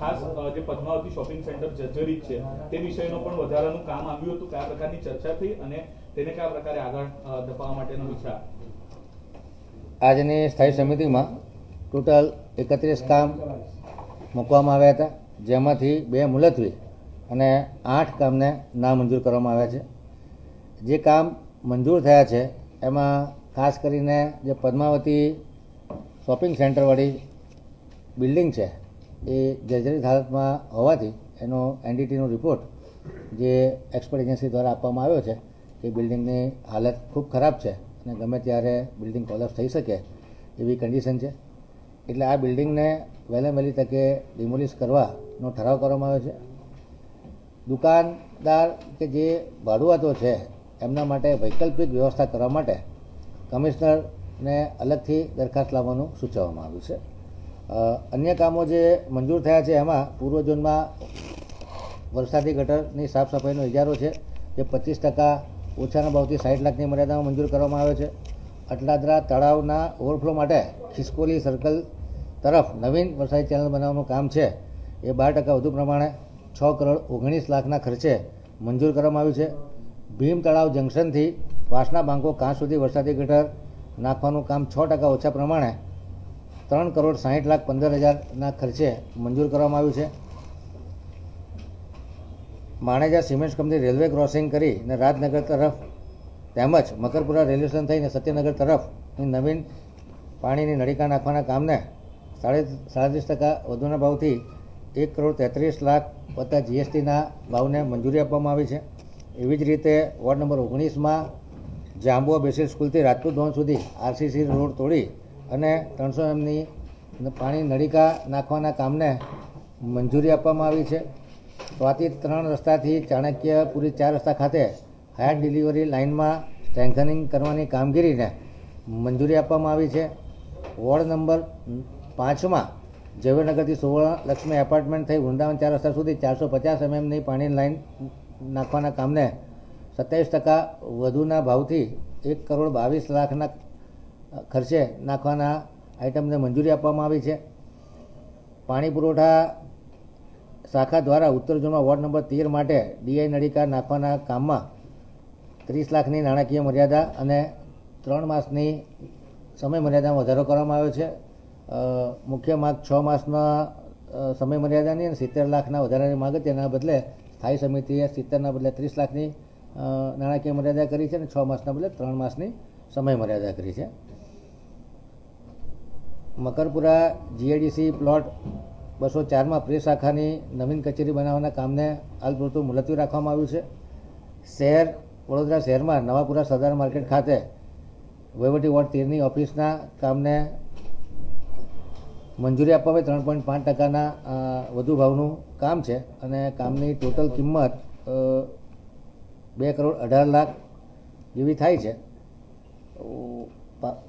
ખાસ જે Padmavati shopping centre જર્જરિત છે તે વિષયનો પણ વધારાનું કામ આવ્યું હતું, કયા પ્રકારની ચર્ચા થઈ અને તેને કયા પ્રકારે આગળ ધપાવવા માટેનો વિચાર? આજની સ્થાયી સમિતિમાં ટોટલ 31 કામ મૂકવામાં આવ્યા હતા, જેમાંથી 2 મુલતવી અને 8 કામને નામંજૂર કરવામાં આવ્યા છે. જે કામ મંજૂર થયા છે એમાં ખાસ કરીને જે પદ્માવતી શોપિંગ સેન્ટરવાળી બિલ્ડિંગ છે એ જર્જરિત હાલતમાં હોવાથી એનો એનડીટીનો રિપોર્ટ જે એક્સપર્ટ એજન્સી દ્વારા આપવામાં આવ્યો છે કે બિલ્ડિંગની હાલત ખૂબ ખરાબ છે અને ગમે ત્યારે બિલ્ડિંગ કોલેપ્સ થઈ શકે એવી કન્ડિશન છે. એટલે આ બિલ્ડિંગને વહેલામાં વહેલી તકે ડિમોલિશ કરવાનો ઠરાવ કરવામાં આવ્યો છે. દુકાનદાર કે જે ભાડુઆતો છે એમના માટે વૈકલ્પિક વ્યવસ્થા કરવા માટે કમિશનરને અલગથી દરખાસ્ત લાવવાનું સૂચવવામાં આવ્યું છે. અન્ય કામો જે મંજૂર થયા છે એમાં પૂર્વ ઝોનમાં વરસાદી ગટરની સાફ સફાઈનો ઇજારો છે જે 25% ઓછાના ભાવથી 60 લાખની મર્યાદામાં મંજૂર કરવામાં આવ્યો છે. અટલાદરા તળાવના ઓવરફ્લો માટે ખિસકોલી સર્કલ તરફ નવીન વરસાદી ચેનલ બનાવવાનું કામ છે એ 12% વધુ પ્રમાણે 6.19 કરોડના ખર્ચે મંજૂર કરવામાં આવ્યું છે. ભીમ તળાવ જંકશનથી વાસણા બાંકો કાંચ સુધી વરસાદી ગટર નાખવાનું કામ 6% ઓછા પ્રમાણે 3,60,15,000ના ખર્ચે મંજૂર કરવામાં આવ્યું છે. Maneja cement company railway crossing કરીને રાજનગર તરફ તેમજ મકરપુરા રેલવે સ્ટેશન થઈને સત્યનગર તરફની નવીન પાણીની નળિકા નાખવાના કામને 37% વધુના ભાવથી 1,33,00,000 વત્તા જીએસટીના ભાવને મંજૂરી આપવામાં આવી છે. એવી જ રીતે વોર્ડ નંબર 19માં જાંબુઆ બેસિક સ્કૂલથી રાજપૂત ભવન સુધી આરસીસી રોડ તોડી અને 300 એમની પાણી નળિકા નાખવાના કામને મંજૂરી આપવામાં આવી છે. સ્વાતિ 3 રસ્તાથી ચાણક્યપુરી 4 રસ્તા ખાતે હાયર ડિલિવરી લાઇનમાં સ્ટ્રેન્થનિંગ કરવાની કામગીરીને મંજૂરી આપવામાં આવી છે. વોર્ડ નંબર 5માં ઝવેરનગરથી સુવર્ણલક્ષ્મી એપાર્ટમેન્ટ થઈ વૃંદાવન 4 રસ્તા સુધી 450 એમએમની પાણીની લાઇન નાખવાના કામને 27% વધુના ભાવથી 1,22,00,000ના ખર્ચે નાખવાના આઇટમને મંજૂરી આપવામાં આવી છે. પાણી પુરવઠા શાખા દ્વારા ઉત્તર ઝોનમાં વોર્ડ નંબર 13 માટે ડીઆઈ નળિકા નાખવાના કામમાં 30 લાખની નાણાકીય મર્યાદા અને 3 માસની સમય મર્યાદામાં વધારો કરવામાં આવ્યો છે. મુખ્ય માગ 6 માસના સમય મર્યાદાની અને 70 લાખના વધારાની માગ તેના બદલે સ્થાયી સમિતિએ 70ના બદલે 30 લાખની નાણાકીય મર્યાદા કરી છે અને 6 માસના બદલે 3 માસની સમય મર્યાદા કરી છે. મકરપુરા જીઆઈડીસી પ્લોટ 204માં પ્રેસ શાખાની નવીન કચેરી બનાવવાના કામને હાલ પૂરતું મુલતવી રાખવામાં આવ્યું છે. વડોદરા શહેરમાં નવાપુરા સરદાર માર્કેટ ખાતે વહીવટી વોર્ડ 13ની ઓફિસના કામને મંજૂરી આપવામાં 3.5%ના વધુ ભાવનું કામ છે અને કામની ટોટલ કિંમત 2,18,00,000 જેવી થાય છે.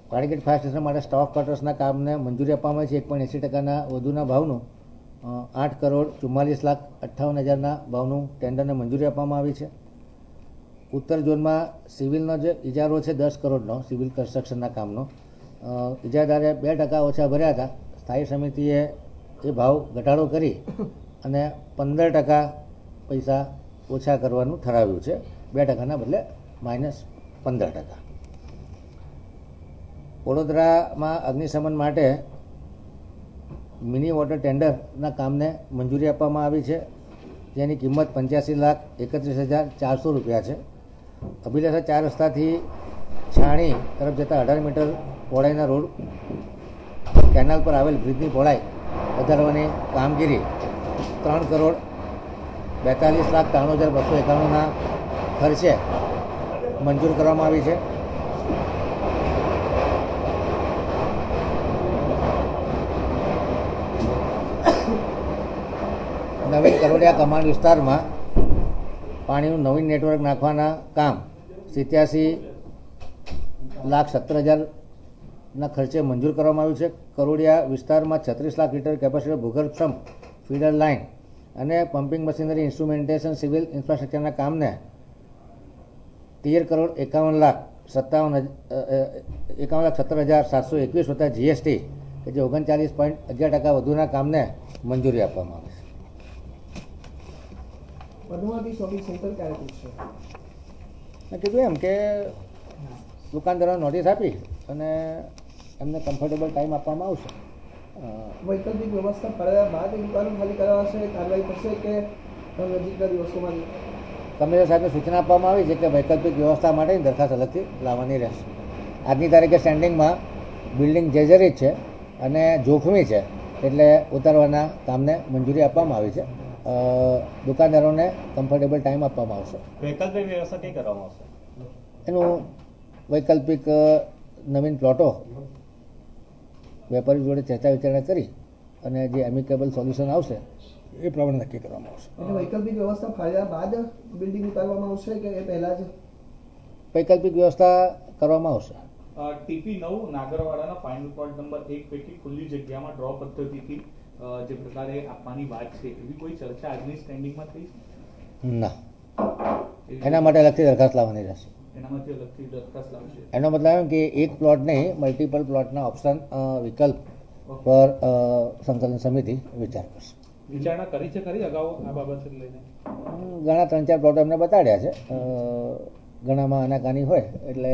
પાણીગેટ ફાયર સ્ટેશન માટે સ્ટોક ક્વાર્ટર્સના કામને મંજૂરી આપવામાં આવી છે. 1.80%ના વધુના ભાવનું 8,44,58,000ના ભાવનું ટેન્ડરને મંજૂરી આપવામાં આવી છે. ઉત્તર ઝોનમાં સિવિલનો જે ઇજારો છે 10 કરોડનો સિવિલ કન્સ્ટ્રક્શનના કામનો ઇજાદારે 2% ઓછા ભર્યા હતા. સ્થાયી સમિતિએ એ ભાવ ઘટાડો કરી અને 15% પૈસા ઓછા કરવાનું ઠરાવ્યું છે. 2%ના બદલે -15%. વડોદરામાં અગ્નિશમન માટે મિની વોટર ટેન્ડરના કામને મંજૂરી આપવામાં આવી છે, જેની કિંમત 85,31,400 રૂપિયા છે. અભિલાષા 4 રસ્તાથી છાણી તરફ જતા 18 મીટર પહોળાઈના રોડ કેનાલ પર આવેલ બ્રિજની પહોળાઈ વધારવાની કામગીરી 3,42,93,291ના ખર્ચે મંજૂર કરવામાં આવી છે. નવીન કરોડિયા કમાન્ડ વિસ્તારમાં પાણીનું નવીન નેટવર્ક નાખવાના કામ 87,17,000ના ખર્ચે મંજૂર કરવામાં આવ્યું છે. કરોડિયા વિસ્તારમાં 36 લાખ લીટર કેપેસિટર ભૂગર્ભ સમ્પ ફીડર લાઇન અને પમ્પિંગ મશીનરી ઇન્સ્ટ્રુમેન્ટેશન સિવિલ ઇન્ફ્રાસ્ટ્રક્ચરના કામને 13,51,17,721 વત્તા જીએસટી કે જે 39.11% વધુના કામને મંજૂરી આપવામાં આવે છે. પદ્માવતી શોપિંગ સેન્ટર ક્યારે પૂછશે? મેં કીધું એમ કે દુકાનદારોને નોટિસ આપી અને એમને કમ્ફર્ટેબલ ટાઈમ આપવામાં આવશે. વૈકલ્પિક વ્યવસ્થા ફરાયા બાદ એ દુકાનો ખાલી કરાવશે, કાર્યવાહી થશે કે નજીકના દિવસોમાં? કમિશનર સાહેબને સૂચના આપવામાં આવી છે કે વૈકલ્પિક વ્યવસ્થા માટેની દરખાસ્ત અલગથી લાવવાની રહેશે. આજની તારીખે સ્ટેન્ડિંગમાં બિલ્ડિંગ જર્જરિત છે અને જોખમી છે, એટલે ઉતારવાના કામને મંજૂરી આપવામાં આવી છે. દુકાનદારોને કમ્ફર્ટેબલ ટાઈમ આપવામાં આવશે. વૈકલ્પિક વ્યવસ્થા કઈ કરવામાં આવશે? એનું વૈકલ્પિક નવીન પ્લોટો વેપારી જોડે ચર્ચા વિચારણા કરી અને જે એમિકેબલ સોલ્યુશન આવશે એ પ્રમાણે નક્કી કરવામાં આવશે. એટલે વૈકલ્પિક વ્યવસ્થા ફાળ્યા બાદ બિલ્ડિંગ ઉતારવામાં આવશે કે એ પહેલા જ? વૈકલ્પિક વ્યવસ્થા કરવામાં આવશે. ટીપી 9 નાગરવાડાના ફાઇનલ પ્લોટ નંબર 1 પૈકી ખુલ્લી જગ્યામાં ડ્રો પદ્ધતિથી જે પ્રકારે આપવાની વાત છે, એવી કોઈ ચર્ચા આજની સ્ટેન્ડિંગમાં થઈ છે? ના, એના માટે અલગથી દરખાસ્ત લાવવાની રહેશે. એનામાંથી અલગથી દરખાસ્ત લાવશે. એનો મતલબ એમ કે એક પ્લોટ નહીં, મલ્ટિપલ પ્લોટના ઓપ્શન વિકલ્પ પર સંકલન સમિતિ વિચાર કરશે. વિચારણા કરી છે ખરી અગાઉ આ બાબતને લઈને? ઘણા 3-4 પ્લોટો એમને બતાડ્યા છે. ઘણામાં આનાકાની હોય એટલે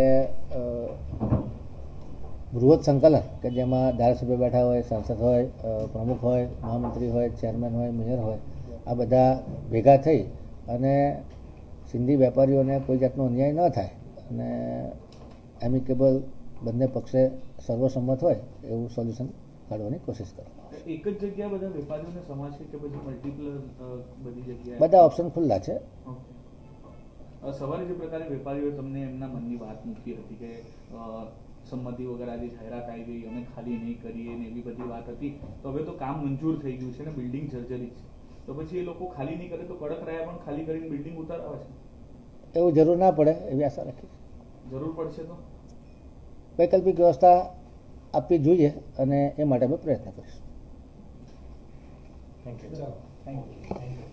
બૃહદ સંકલન કે જેમાં ધારાસભ્ય બેઠા હોય, સાંસદ હોય, પ્રમુખ હોય, મહામંત્રી હોય, ચેરમેન હોય, મેયર હોય, આ બધા ભેગા થઈ અને સિંધી વેપારીઓને કોઈ જાતનો અન્યાય ન થાય અને એમિકેબલ બંને પક્ષે સર્વસંમત હોય એવું સોલ્યુશન કાઢવાની કોશિશ કરવામાં આવશે. એક જ જગ્યા બધા વેપારીઓને સમાશે કે પછી મલ્ટિપલ બધી જગ્યાએ? બધા ઓપ્શન ખુલ્લા છે. સવારે જે પ્રકારે વેપારીઓ તમને એમના મનની વાત મૂકી હતી કે સંમતિ વગર આજે જાહેરાત આવી ગઈ, અમે ખાલી નહીં કરીએ ને એવી બધી વાત હતી, તો હવે તો કામ મંજૂર થઈ ગયું છે ને બિલ્ડિંગ જર્જરિત છે, તો પછી એ લોકો ખાલી નહીં કરે તો કડક રહ્યા પણ ખાલી કરીને બિલ્ડિંગ ઉતારવા છે? એવું જરૂર ના પડે એવી આશા રાખીએ. જરૂર પડશે તો વૈકલ્પિક વ્યવસ્થા આપવી જોઈએ અને એ માટે અમે પ્રયત્ન કરીશું. Thank you.